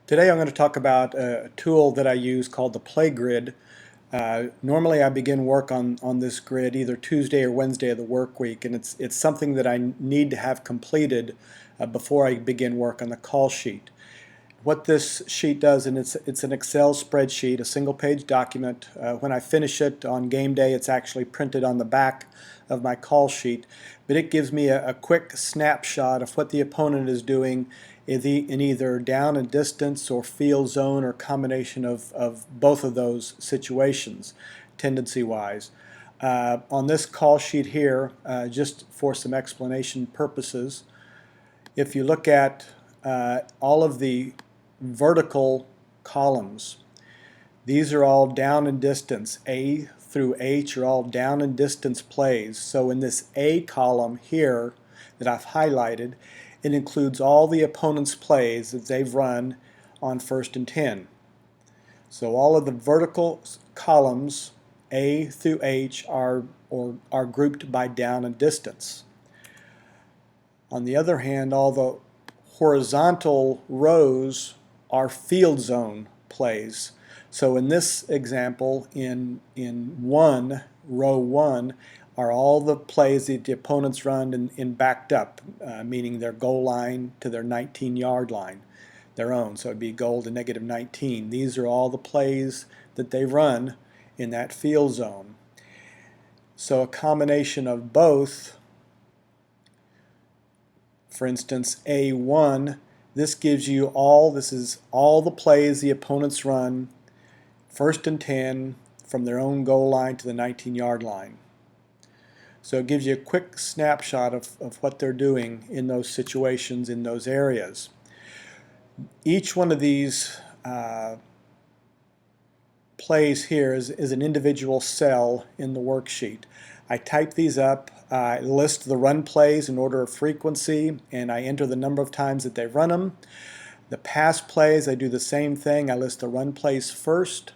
Today I'm going to talk about a tool that I use called the PlayGrid. Normally I begin work on this grid either Tuesday or Wednesday of the work week, and it's something that I need to have completed before I begin work on the call sheet. What this sheet does, and it's an Excel spreadsheet, a single page document. When I finish it on game day, it's actually printed on the back of my call sheet, but it gives me a quick snapshot of what the opponent is doing in either down and distance or field zone or combination of both of those situations, tendency wise. On this call sheet here, just for some explanation purposes, if you look at all of the vertical columns, these are all down and distance. A through H are all down and distance plays. So in this A column here that I've highlighted, it includes all the opponent's plays that they've run on 1st and 10. So all of the vertical columns A through H are grouped by down and distance. On the other hand, all the horizontal rows are field zone plays. So in this example, in row 1, are all the plays that the opponents run in backed up, meaning their goal line to their 19-yard line, their own. So it'd be goal to negative 19. These are all the plays that they run in that field zone. So a combination of both, for instance, A1, this gives you this is all the plays the opponents run 1st and 10 from their own goal line to the 19-yard line. So it gives you a quick snapshot of what they're doing in those situations, in those areas. Each one of these plays here is an individual cell in the worksheet. I type these up, I list the run plays in order of frequency, and I enter the number of times that they've run them. The pass plays, I do the same thing. I list the run plays first.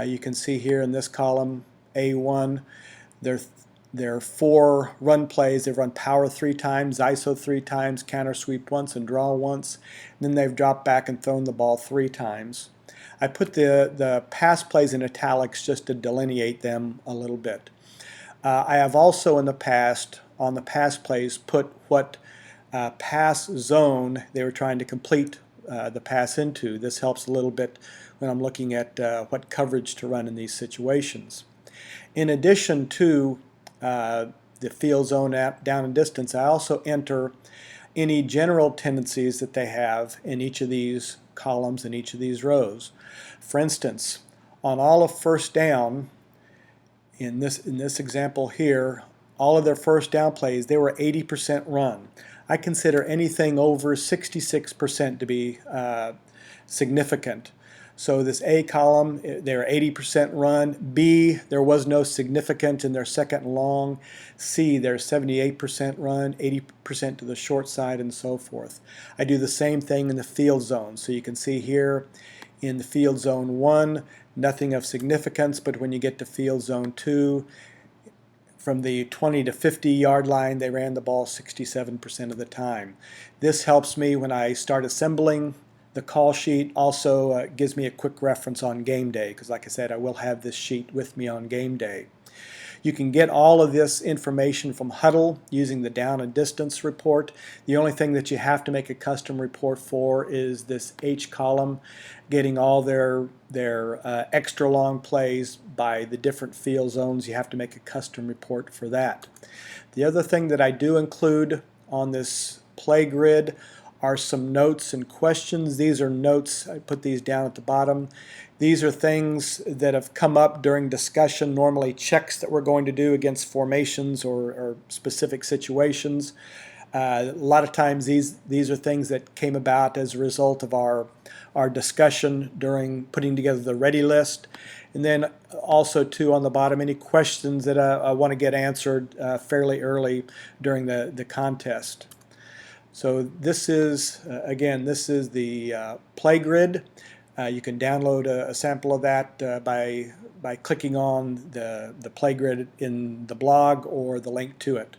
You can see here in this column, A1, there are 4 run plays. They've run power 3 times, ISO 3 times, counter sweep once, and draw once. And then they've dropped back and thrown the ball 3 times. I put the pass plays in italics just to delineate them a little bit. I have also in the past, on the pass plays, put what pass zone they were trying to complete the pass into. This helps a little bit when I'm looking at what coverage to run in these situations. In addition to the field zone down and distance, I also enter any general tendencies that they have in each of these columns and each of these rows. For instance, on all of 1st down, in this example here, all of their 1st down plays, they were 80% run. I consider anything over 66% to be significant. So this A column, they're 80% run. B, there was no significant in their 2nd and long. C, they're 78% run, 80% to the short side, and so forth. I do the same thing in the field zone. So you can see here in the field zone 1, nothing of significance, but when you get to field zone 2, from the 20 to 50-yard line, they ran the ball 67% of the time. This helps me when I start assembling the call sheet. Also gives me a quick reference on game day, because like I said, I will have this sheet with me on game day. You can get all of this information from Hudl using the down and distance report. The only thing that you have to make a custom report for is this H column, getting all their extra long plays by the different field zones. You have to make a custom report for that. The other thing that I do include on this play grid are some notes and questions. These are notes, I put these down at the bottom. These are things that have come up during discussion, normally checks that we're going to do against formations or specific situations. A lot of times these are things that came about as a result of our discussion during putting together the ready list. And then also too on the bottom, any questions that I want to get answered fairly early during the contest. So this is, again, this is the PlayGrid. You can download a sample of that by clicking on the PlayGrid in the blog or the link to it.